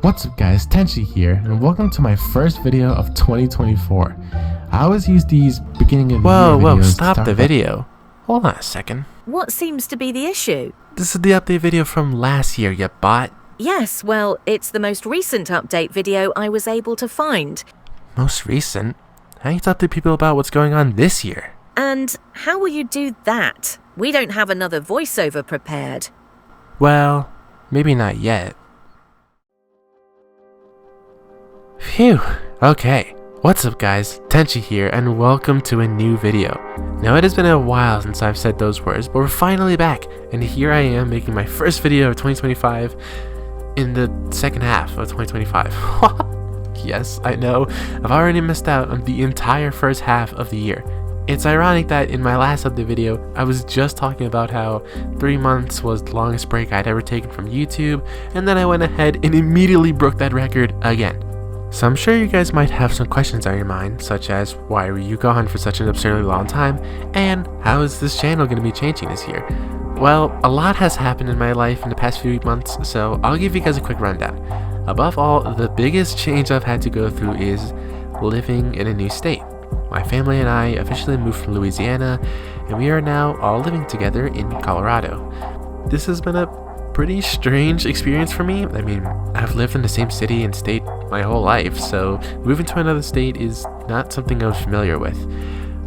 What's up guys, Tenchi here, and welcome to my first video of 2024. I always use these beginning of the year videos. Whoa, stop the video. Hold on a second. What seems to be the issue? This is the update video from last year, you bot. Yes, well, it's the most recent update video I was able to find. Most recent? I need to update people about what's going on this year. And how will you do that? We don't have another voiceover prepared. Well, maybe not yet. Phew, okay. What's up guys, Tenchi here, and welcome to a new video. Now it has been a while since I've said those words, but we're finally back, and here I am making my first video of 2025 in the second half of 2025. Yes, I know, I've already missed out on the entire first half of the year. It's ironic that in my last update video, I was just talking about how 3 months was the longest break I'd ever taken from YouTube, and then I went ahead and immediately broke that record again. So I'm sure you guys might have some questions on your mind, such as why were you gone for such an absurdly long time, and how is this channel going to be changing this year? Well, a lot has happened in my life in the past few months, so I'll give you guys a quick rundown. Above all, the biggest change I've had to go through is living in a new state. My family and I officially moved from Louisiana, and we are now all living together in Colorado. This has been a pretty strange experience for me. I mean, I've lived in the same city and state my whole life, so moving to another state is not something I'm familiar with.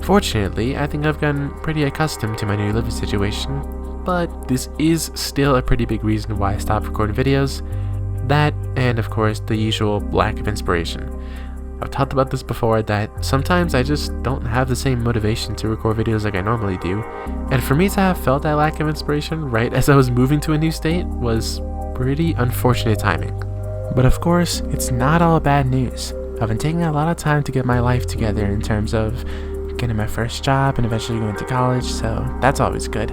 Fortunately, I think I've gotten pretty accustomed to my new living situation, but this is still a pretty big reason why I stopped recording videos. That, and of course, the usual lack of inspiration. I've talked about this before, that sometimes I just don't have the same motivation to record videos like I normally do, and for me to have felt that lack of inspiration right as I was moving to a new state was pretty unfortunate timing. But of course, it's not all bad news. I've been taking a lot of time to get my life together in terms of getting my first job and eventually going to college, so that's always good.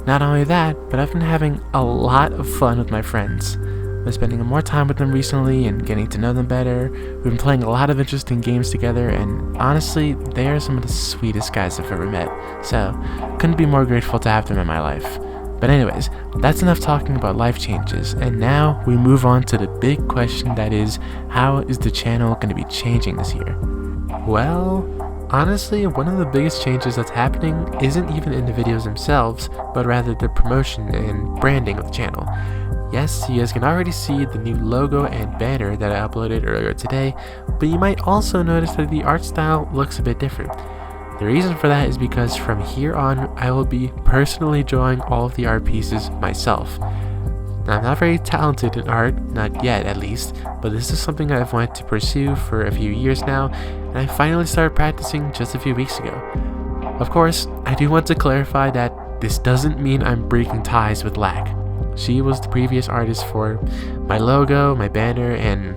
Not only that, but I've been having a lot of fun with my friends. I've been spending more time with them recently and getting to know them better. We've been playing a lot of interesting games together, and honestly, they are some of the sweetest guys I've ever met, so couldn't be more grateful to have them in my life. But anyways, that's enough talking about life changes, and now we move on to the big question, that is, how is the channel going to be changing this year? Well, honestly, one of the biggest changes that's happening isn't even in the videos themselves, but rather the promotion and branding of the channel. Yes, you guys can already see the new logo and banner that I uploaded earlier today, but you might also notice that the art style looks a bit different. The reason for that is because from here on, I will be personally drawing all of the art pieces myself. Now, I'm not very talented in art, not yet at least, but this is something I've wanted to pursue for a few years now, and I finally started practicing just a few weeks ago. Of course, I do want to clarify that this doesn't mean I'm breaking ties with Lack. She was the previous artist for my logo, my banner, and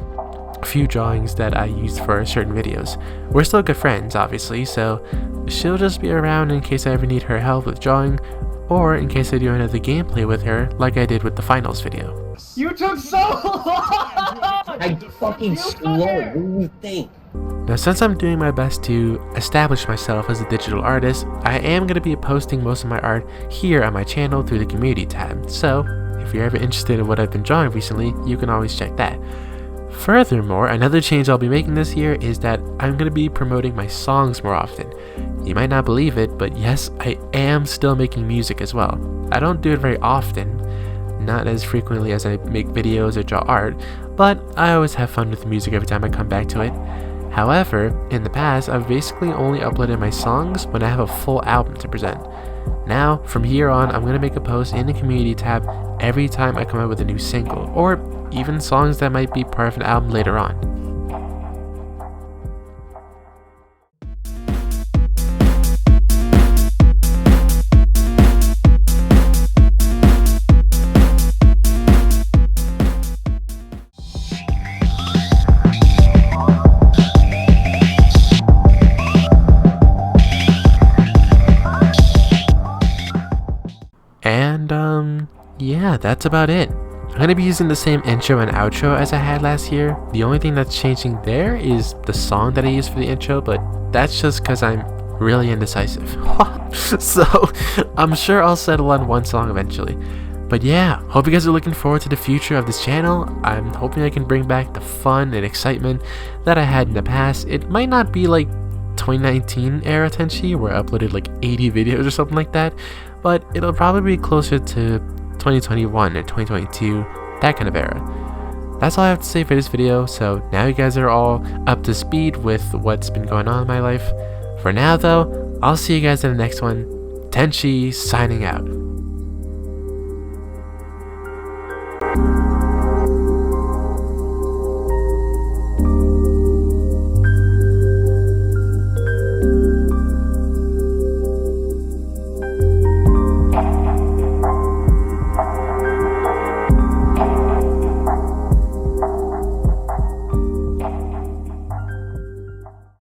a few drawings that I used for certain videos. We're still good friends, obviously, so she'll just be around in case I ever need her help with drawing, or in case I do another gameplay with her, like I did with the finals video. You took so long! I fucking slow. What do you think? Now, since I'm doing my best to establish myself as a digital artist, I am going to be posting most of my art here on my channel through the community tab, so if you're ever interested in what I've been drawing recently, you can always check that. Furthermore, another change I'll be making this year is that I'm going to be promoting my songs more often. You might not believe it, but yes, I am still making music as well. I don't do it very often, not as frequently as I make videos or draw art, but I always have fun with the music every time I come back to it. However, in the past, I've basically only uploaded my songs when I have a full album to present. Now, from here on, I'm going to make a post in the community tab every time I come out with a new single, or even songs that might be part of an album later on. And yeah, that's about it. I'm going to be using the same intro and outro as I had last year. The only thing that's changing there is the song that I used for the intro, but that's just because I'm really indecisive. So I'm sure I'll settle on one song eventually. But yeah, hope you guys are looking forward to the future of this channel. I'm hoping I can bring back the fun and excitement that I had in the past. It might not be like 2019 era Tenchi where I uploaded like 80 videos or something like that, but it'll probably be closer to 2021 or 2022, that kind of era. That's all I have to say for this video, so now you guys are all up to speed with what's been going on in my life. For now though, I'll see you guys in the next one. Tenchi signing out.